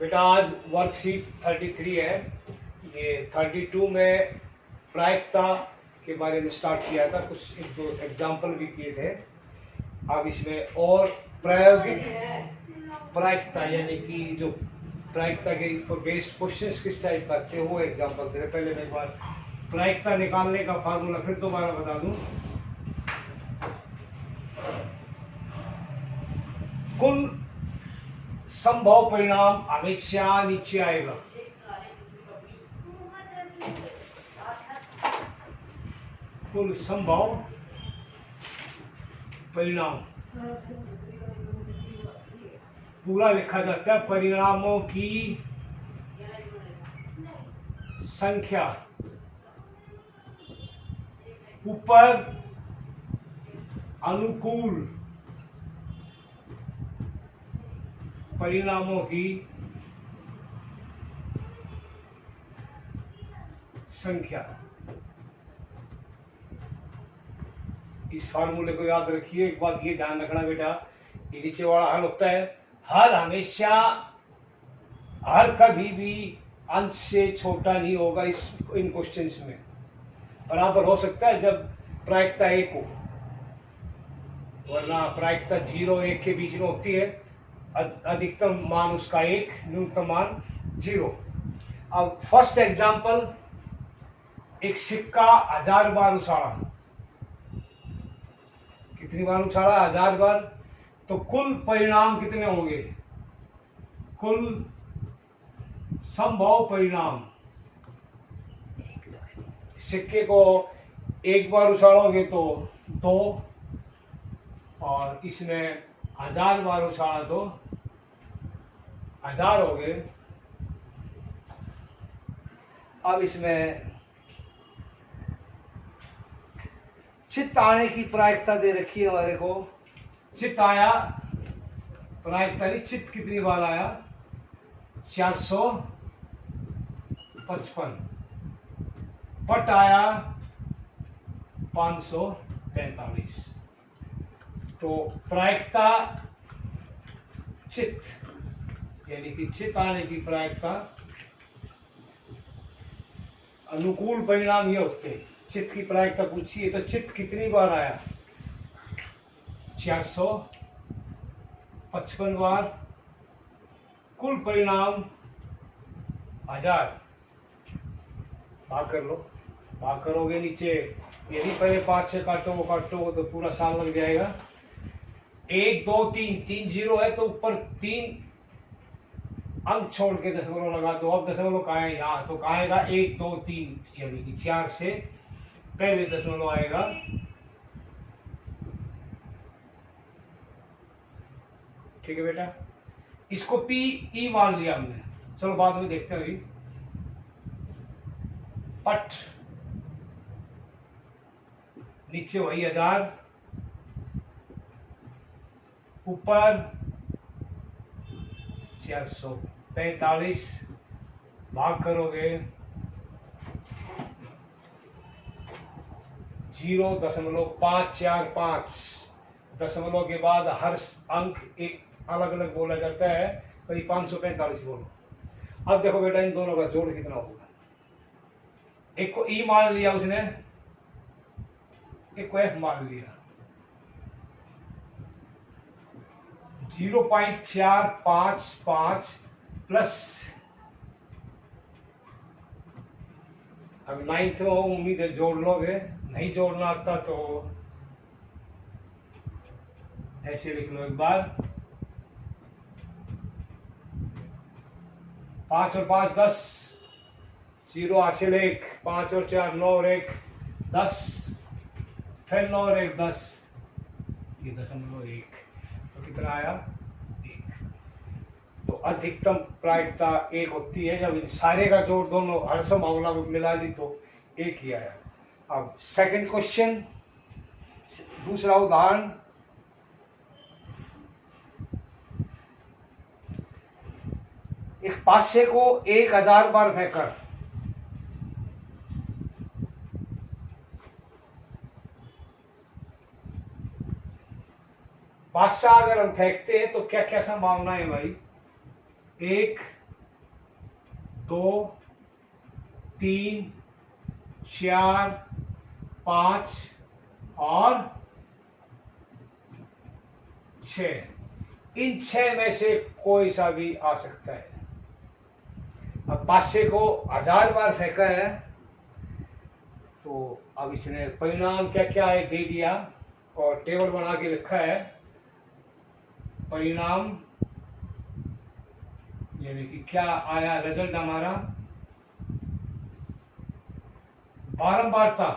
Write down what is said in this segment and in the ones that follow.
बेटा आज वर्कशीट 33 है। ये 32 में प्रायिकता के बारे में स्टार्ट किया था, कुछ एक दो एग्जाम्पल भी किए थे। अब इसमें और प्रायोगिक प्रायिकता यानी कि जो प्रायिकता के ऊपर बेस्ड क्वेश्चंस किस टाइप करते हैं वो एग्जाम्पल दे रहे। पहले मैं एक बार प्रायिकता निकालने का फार्मूला फिर दोबारा बता दूं। कुल संभव परिणाम हमेशा नीचे आएगा। कुल संभव परिणाम पूरा लिखा जाता है परिणामों की संख्या ऊपर अनुकूल परिणामों की संख्या। इस फार्मूले को याद रखिए। एक बात ये ध्यान रखना बेटा, ये नीचे वाला हल होता है। हल हमेशा हर कभी भी अंश से छोटा नहीं होगा। इन क्वेश्चंस में बराबर हो सकता है जब प्रायिकता 1 हो, वरना प्रायिकता 0 और 1 के बीच में होती है। अधिकतम मान उसका 1, न्यूनतम मान 0। अब फर्स्ट एग्जांपल, एक सिक्का 1000 बार उछाला। कितनी बार उछाला? 1000 बार। तो कुल परिणाम कितने होंगे? कुल संभव परिणाम। सिक्के को 1 बार उछालोगे तो 2, और इसमें 1000 बार उछाला तो 1000 हो गए। अब इसमें चित्त आने की प्रायिकता दे रखी है हमारे को। चित्त आया, प्रायिकता नहीं, चित्त कितनी बार आया? 455। पट आया 545। तो प्रायिकता चित्त यानी कि चित्त आने की प्रायिकता, अनुकूल परिणाम ये होते हैं। चित्त की प्रायिकता पूछिए तो चित्त कितनी बार आया? 455 बार। कुल परिणाम 1000। भाग कर लो। भाग करोगे नीचे, यदि पहले 5 से काटोगे तो पूरा साल लग जाएगा। 1 2 3 3 0 है तो ऊपर 3 अंक छोड़ के दशमलव लगा दो। अब दशमलव कहाँ है? यहाँ। तो कहाँ आएगा? 1 2 3 यानी कि 4 से पहले दशमलव आएगा। ठीक है बेटा, इसको पी ई मान लिया हमने। चलो बाद में देखते हैं। अभी पट नीचे वही 1000, ऊपर 445। भाग करोगे 0.545। दशमलव के बाद हर अंक एक अलग अलग बोला जाता है। कभी 545 बोलो। अब देखो बेटा, इन दोनों का जोड़ कितना होगा? एक को ई मान लिया उसने, एक को एफ मान लिया। 0.455 प्लस, अब 9th में उम्मीद है जोड़ लोगे। नहीं जोड़ना आता तो ऐसे लिख लो एक बार। 5 और 5 10, 0 हासिल 1, 5 और 4 9 और 1 10, फिर 9 और 1 10, ये 0.1। तो कितना आया? 1। तो अधिकतम प्रायिकता 1 होती है जब इन सारे का जोड़ दोनों हर संभावना में मिला दी तो 1 ही आया। अब सेकंड क्वेश्चन, दूसरा उदाहरण। एक पासे को 1000 बार फेंकर पासा अगर हम फेंकते हैं तो क्या क्या संभावना है भाई? 1 2 3 4 5 और 6। इन 6 में से कोई सा भी आ सकता है। अब 500 को 1000 बार फेंका है, तो अब इसने परिणाम क्या क्या है दे दिया और टेबल बना के लिखा है। परिणाम यानी कि क्या आया रिजल्ट हमारा, बारंबारता।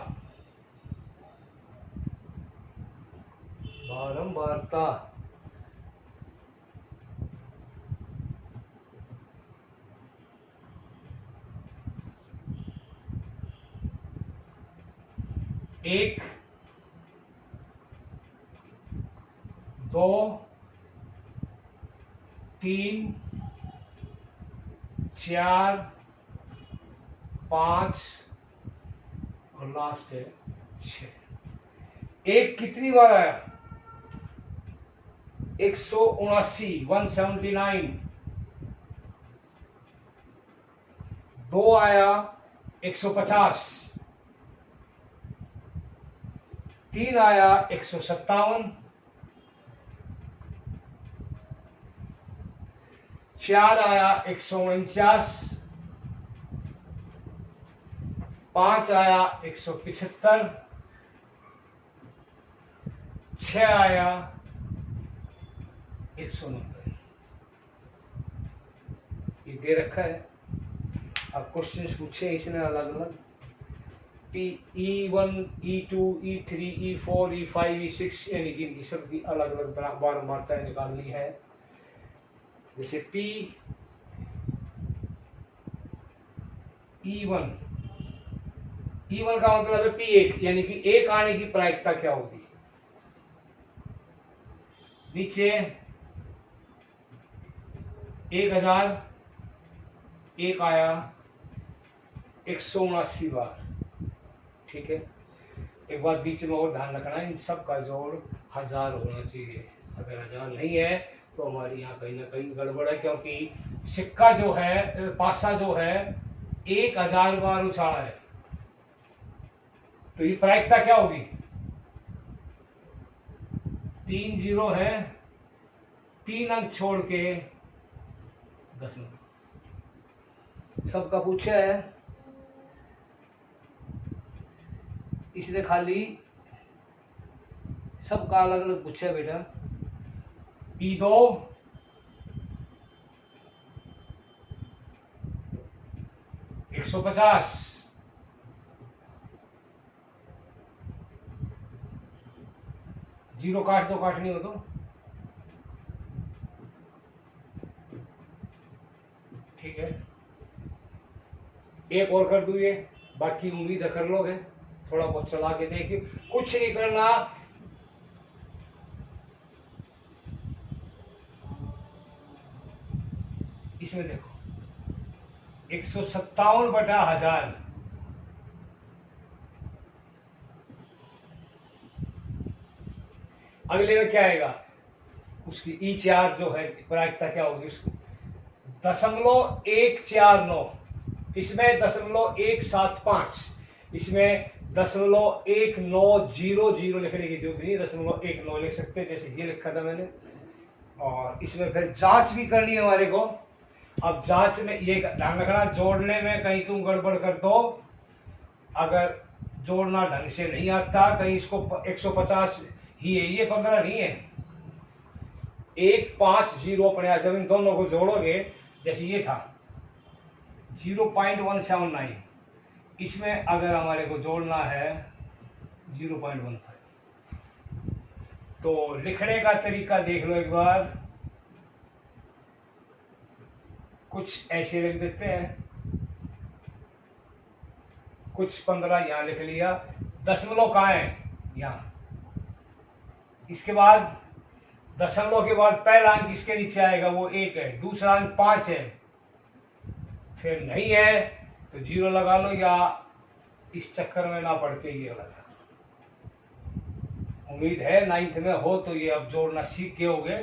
बारंबारता एक, 2 3 4 5 और लास्ट है 6। एक कितनी बार आया, 179, 179। 2 आया 150, 3 आया 157, 4 आया 149, 5 आया 175, 6 आया 190। ये दे रखा है। अब क्वेश्चंस पूछे इसने अलग अलग, E1 E2 E3 E4 E5 E6 यानी कि इनकी सबकी अलग अलग बारंबारताएं निकालनी है। जैसे E1 का मतलब है P1 यानी कि एक आने की प्रायिकता क्या होगी। नीचे 1000, एक आया 179 बार। ठीक है, एक बात बीच में और ध्यान रखना, इन सब का जोड़ 1000 होना चाहिए। अगर 1000 नहीं है तो हमारी यहाँ कहीं ना कहीं गड़बड़ है, क्योंकि सिक्का जो है, पासा जो है 1000 बार उछाला है, तो ये प्रायिकता क्या होगी, 3 0 है, 3 अंक छोड़ के 10 अंक। सबका पूछा है इसने, खाली सबका अलग अलग पूछा है बेटा। P2 150, जीरो काट दो, काटनी हो तो। ठीक है, एक और कर दूं ये, बाकी उम्मीद है कर लोगे। थोड़ा बहुत चला के देखिए, कुछ नहीं करना। इसमें देखो 157/1000, अगले में क्या आएगा, उसकी E4 जो है प्रायिकता क्या होगी उसकी, 0.149, इसमें 0.175, इसमें 0.1900 लिखने की जरूरत नहीं, 0.19 लिख सकते हैं जैसे ये लिखा था मैंने। और इसमें फिर जांच भी करनी है हमारे को। अब जांच में ये ध्यान रखना, जोड़ने में कहीं तुम गड़बड़ कर दो, अगर जोड़ना ढंग से नहीं आता, कहीं इसको 150 ही है, ये 15 नहीं है, 150 अपने, जब इन दोनों को जोड़ोगे, जैसे ये था 0.179, इसमें अगर हमारे को जोड़ना है 0.15, तो लिखने का तरीका देख लो एक बार, कुछ ऐसे लिख देते हैं, कुछ 15 यहां लिख लिया, दशमलव कहाँ है, यहाँ। इसके बाद दशमलव के बाद पहला अंक इसके नीचे आएगा, वो 1 है, दूसरा अंक 5 है, फिर नहीं है तो 0 लगा लो, या इस चक्कर में ना पड़ के ये लगा। उम्मीद है 9th में हो तो ये अब जोड़ना सीख गए होगे।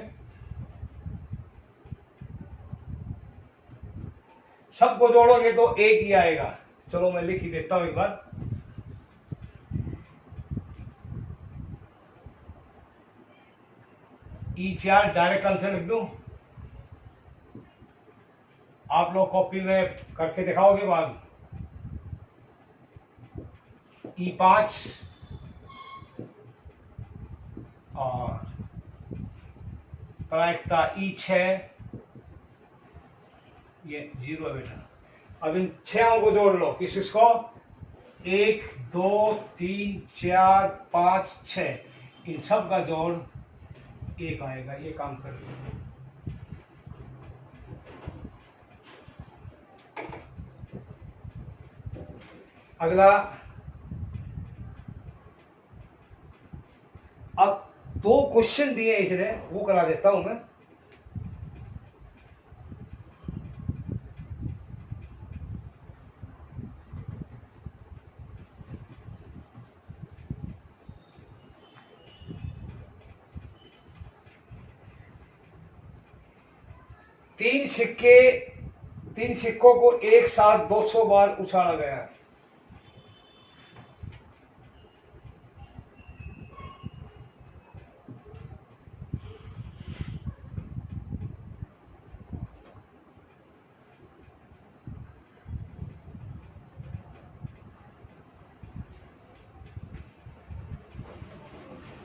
सबको जोड़ोगे तो एक ही आएगा। चलो मैं लिख ही देता हूं एक बार। E4 डायरेक्ट आंसर लिख दूं। आप लोग कॉपी में करके दिखाओगे बाद। E5 और प्रायिकता E6, ये 0 है बेटा। अब इन 6 को जोड़ लो। किसको? 1 2 3 4 5 6, इन सब का जोड़ 1 आएगा। ये काम कर लो। अगला, अब 2 क्वेश्चन दिए इसने, वो करा देता हूं मैं। तीन सिक्कों को एक साथ 200 बार उछाला गया।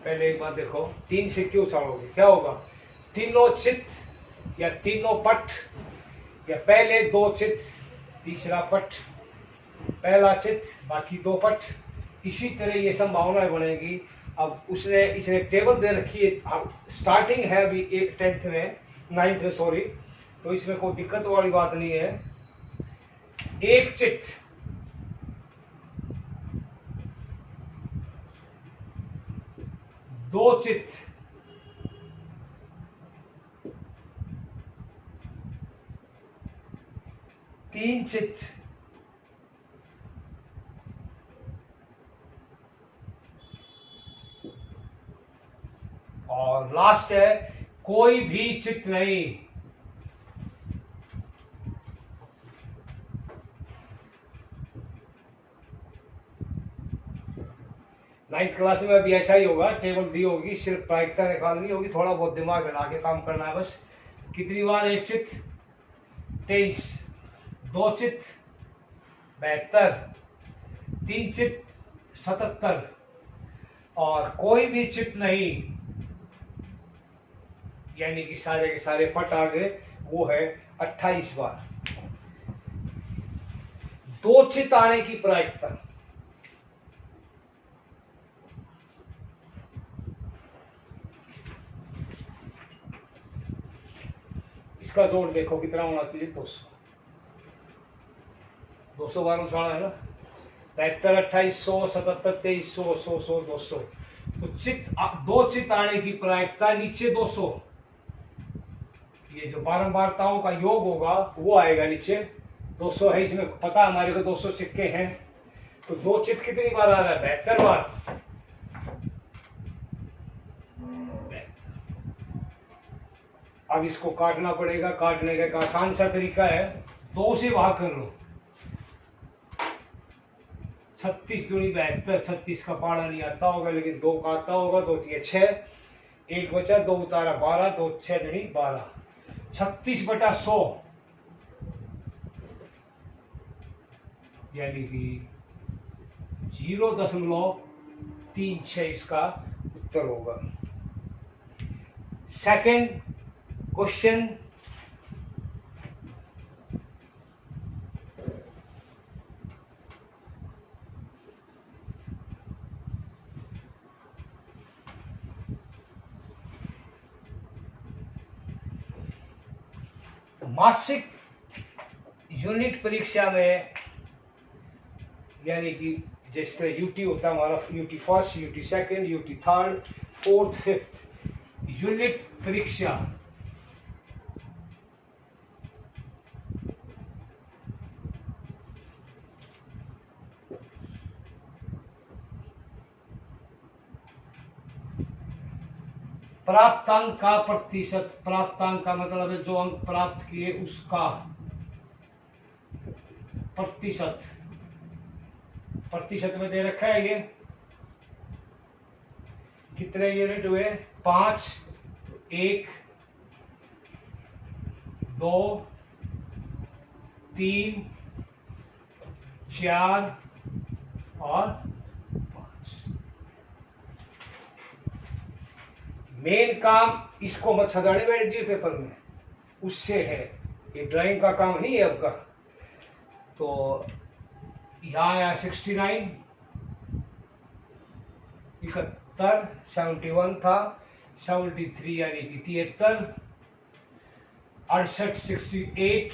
पहले एक बात देखो, 3 सिक्के उछालोगे, क्या होगा? तीनों चित या तीनों पट, या पहले 2 चित तीसरा पट, पहला चित बाकी 2 पट, इसी तरह ये संभावनाएं बनेगी। अब इसने टेबल दे रखी है, स्टार्टिंग है अभी 10th में, 9th में सॉरी, तो इसमें कोई दिक्कत वाली बात नहीं है। 1 चित, 2 चित, 3 चित, और लास्ट है कोई भी चित नहीं। नाइन्थ क्लास में भी ऐसा ही होगा, टेबल दी होगी, सिर्फ प्रायिकता निकालनी होगी, थोड़ा बहुत दिमाग लगा के काम करना है बस। कितनी बार 1 चित? 23, 2 चित 72, 3 चित 77, और कोई भी चित नहीं, यानी कि सारे के सारे पट आ गए, वो है 28 बार। 2 चित आने की प्रायिकता, इसका जोड़ देखो कितना होना चाहिए? 200। 200 बार उछाला है ना, 73 28 100 77 23 100 100 100 200। तो 2 चित आने की प्रायिकता नीचे 200, ये जो बारंबारताओं का योग होगा वो आएगा नीचे। 200 है, इसमें पता हमारे को 200 सिक्के हैं, तो 2 चित कितनी बार आ रहा है? 72 बार। अब इसको काटना पड़ेगा। काटने का एक आसान सा तरीका है, 2 से भाग कर लो। 36 दूनी 72, 36 का पाड़ा नहीं आता होगा, लेकिन 2 का आता होगा। 2 3 6, 1 बचा, 2 उतारा 12, 2 6 दूनी 12, 36/100, यानी कि 0.36 इसका उत्तर होगा। सेकंड क्वेश्चन, मासिक यूनिट परीक्षा में, यानी कि जिस तरह यूटी होता है हमारा, UT first, UT second, UT third, fourth, fifth, unit परीक्षा प्राप्तांक का प्रतिशत, प्राप्तांक का मतलब है जो अंक प्राप्त किए उसका प्रतिशत, प्रतिशत में दे रखा है ये कितने यूनिट हुए, 5, 1, 2, 3, 4 और 5। मेन काम इसको मत सजाने बैठ जी पेपर में, उससे है, ये ड्राइंग का काम नहीं है आपका। तो यहाँ आया 69, 71, 71 था, 73 यानी कि 73, 68, 68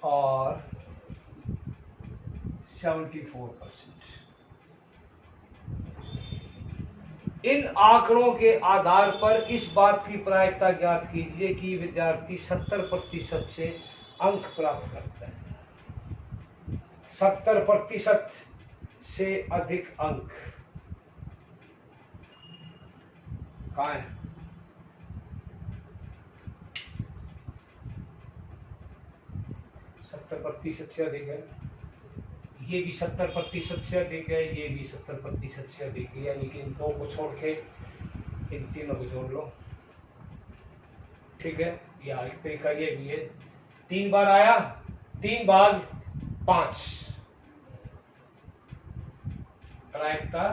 और 74%। इन आंकड़ों के आधार पर इस बात की प्रायिकता ज्ञात कीजिए कि विद्यार्थी 70% से अंक प्राप्त करता है। 70% से अधिक अंक कहाँ है? सत्तर प्रतिशत से अधिक है, ये भी 70% से अधिक है, ये भी 70% से अधिक है, यानी कि इन दो को छोड़ के इन तीनों को जोड़ लो, ठीक है। या एक तरीका ये भी है, 3 बार आया, 3 भाग 5, प्रायिकता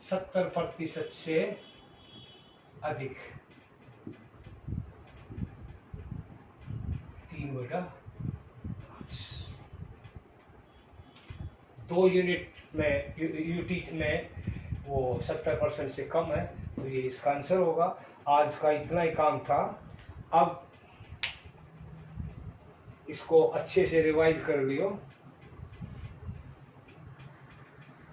70% से अधिक, 3/5, 2 यूनिट में यूनिट में वो 70% से कम है, तो ये इसका आंसर होगा। आज का इतना ही काम था, अब इसको अच्छे से रिवाइज कर लियो।